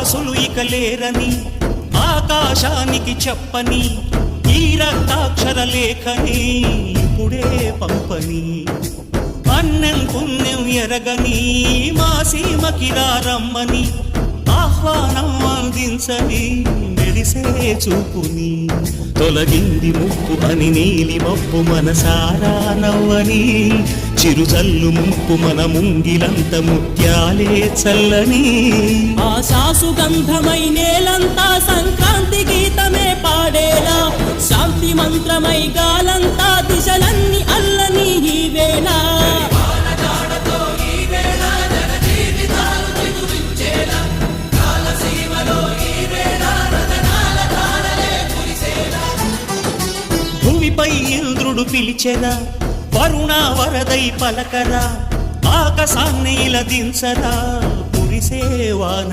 రాకాసులు ఇక లేరని ఆకాశానికి చెప్పని ఈ రక్తాక్షర లేఖని ఇప్పుడే పంపని అన్నం పుణ్యం ఎరగని మా సీమకి రమ్మని ఆహ్వానం అందించని మెరిసే చూపుని తొలగింది ముప్పు అని నీలి మబ్బు మనసారా నవ్వని చిరుజల్లు ముప్పు మన ముంగిలంత ముత్యాలే చల్లని ఆశాసు గంధమై నేలంతా సంక్రాంతి గీతమే పాడేలా శాంతి మంత్రమై గాలంతా దిశలన్నీ అల్లని ఈ వేళ భూమిపై ఇంద్రుడు పిలిచెరా వరుణ వరదై పలకరా ఆకాశాన్ని ఇలా దించరా కురిసేవాన